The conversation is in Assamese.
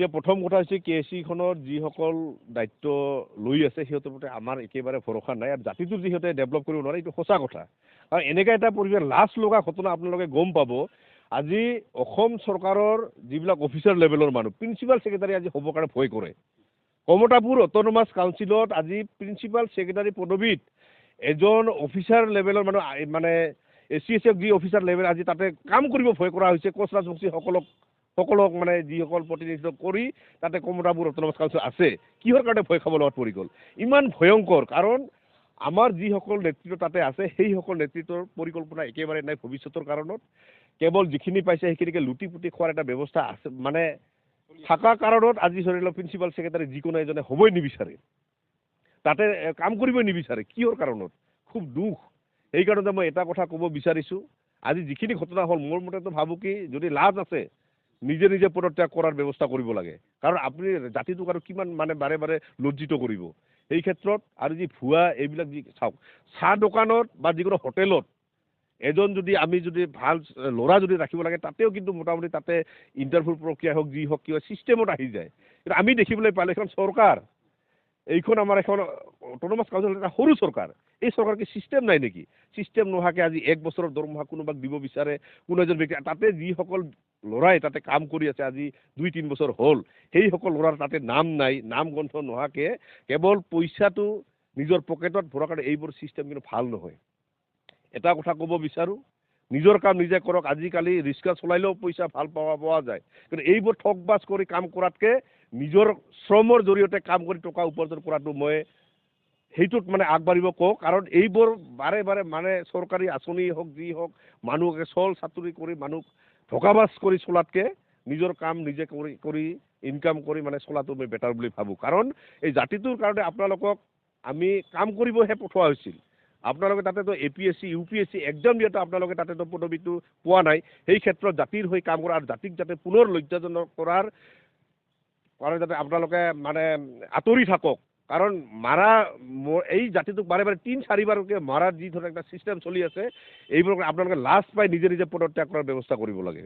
এতিয়া প্ৰথম কথা হৈছে কেএছচিখনৰ যিসকল দায়িত্ব লৈ আছে সিহঁতৰ প্ৰতি আমাৰ একেবাৰে ভৰসা নাই আৰু জাতিটো যি সিহঁতে ডেভেলপ কৰিব নোৱাৰে এইটো সঁচা কথা আৰু এনেকুৱা এটা পৰিৱেশ লাজ লগা ঘটনা আপোনালোকে গম পাব আজি অসম চৰকাৰৰ যিবিলাক অফিচাৰ লেভেলৰ মানুহ প্ৰিন্সিপাল ছেক্ৰেটাৰী আজি হ'বৰ কাৰণে ভয় কৰে কমতাপুৰ অট'নমাছ কাউন্সিলত আজি প্ৰিন্সিপাল ছেক্ৰেটাৰী পদবীত এজন অফিচাৰ লেভেলৰ মানুহ মানে এচিএছএফ যি অফিচাৰ লেভেল আজি তাতে কাম কৰিব ভয় কৰা হৈছে কোচ ৰাজবংশীসকলক মানে যিসকল প্ৰতিনিধিত্ব কৰি তাতে কমতাপুৰ অট'নমাছ কাউন্সিল আছে কিহৰ কাৰণে ভয় খাব লগাত পৰি গ'ল ইমান ভয়ংকৰ কাৰণ আমাৰ যিসকল নেতৃত্ব তাতে আছে সেইসকল নেতৃত্বৰ পৰিকল্পনা একেবাৰে নাই ভৱিষ্যতৰ কাৰণত কেৱল যিখিনি পাইছে সেইখিনিকে লুটি পুটি খোৱাৰ এটা ব্যৱস্থা আছে মানে থকা কাৰণত আজি ধৰি লওক প্ৰিন্সিপাল ছেক্ৰেটাৰী যিকোনো এজনে হ'বই নিবিচাৰে তাতে কাম কৰিবই নিবিচাৰে কিহৰ কাৰণত খুব দুখ সেইকাৰণতে মই এটা কথা ক'ব বিচাৰিছোঁ আজি যিখিনি ঘটনা হ'ল মোৰ মতেতো ভাবোঁ কি যদি লাজ আছে নিজে নিজে পদত্যাগ কৰাৰ ব্যৱস্থা কৰিব লাগে কাৰণ আপুনি জাতিটোক আৰু কিমান মানে বাৰে বাৰে লজ্জিত কৰিব এই ক্ষেত্ৰত আৰু যি ভুৱা এইবিলাক যি চাওক চাহ দোকানত বা যিকোনো হোটেলত এজন যদি আমি যদি ভাল ল'ৰা যদি ৰাখিব লাগে তাতেও কিন্তু মোটামুটি তাতে ইণ্টাৰভিউ প্ৰক্ৰিয়া হওক যি হওক কিবা ছিষ্টেমত আহি যায় কিন্তু আমি দেখিবলৈ পালে এখন চৰকাৰ এইখন আমাৰ এখন অট'নমাছ কাউন্সিল এটা সৰু চৰকাৰ এই চৰকাৰ কি ছিষ্টেম নাই নেকি ছিষ্টেম নোহোৱাকৈ আজি এক বছৰৰ দৰমহা কোনোবাক দিব বিচাৰে কোনো এজন ব্যক্তি তাতে যিসকল ল'ৰাই তাতে কাম কৰি আছে আজি 2-3 বছৰ হ'ল সেইসকল ল'ৰাৰ তাতে নাম নাই নাম গ্ৰন্থ নোহোৱাকৈ কেৱল পইচাটো নিজৰ পকেটত ভৰাৰ কাৰণে এইবোৰ ছিষ্টেম কিন্তু ভাল নহয় এটা কথা ক'ব বিচাৰোঁ নিজৰ কাম নিজে কৰক আজিকালি ৰিক্সা চলাইলেও পইচা ভাল পোৱা যায় কিন্তু এইবোৰ ঠগবাজ কৰি কাম কৰাতকৈ নিজৰ শ্ৰমৰ জৰিয়তে কাম কৰি টকা উপাৰ্জন কৰাটো মই সেইটোত মানে আগবাঢ়িব কওঁ কাৰণ এইবোৰ বাৰে বাৰে মানে চৰকাৰী আঁচনি হওক যি হওক মানুহকে চল চাতুৰি কৰি মানুহ ঠগাবাজ কৰি চলাতকৈ নিজৰ কাম নিজে কৰি ইনকাম কৰি মানে চলাটো মই বেটাৰ বুলি ভাবোঁ কাৰণ এই জাতিটোৰ কাৰণে আপোনালোকক আমি কাম কৰিবহে পঠোৱা হৈছিল আপোনালোকে তাতেতো APSC UPSC এক্সাম দিয়াটো আপোনালোকে তাতেতো পদবীটো পোৱা নাই সেই ক্ষেত্ৰত জাতিৰ হৈ কাম কৰা আৰু জাতিক যাতে পুনৰ লজ্জাজনক কৰাৰ কাৰণে যাতে আপোনালোকে মানে আঁতৰি থাকক কাৰণ এই জাতিটোক বাৰে বাৰে 3-4বাৰকৈ মাৰাৰ যি ধৰণৰ এটা ছিষ্টেম চলি আছে এইবোৰ আপোনালোকে লাজ পাই নিজে নিজে পদত্যাগ কৰাৰ ব্যৱস্থা কৰিব লাগে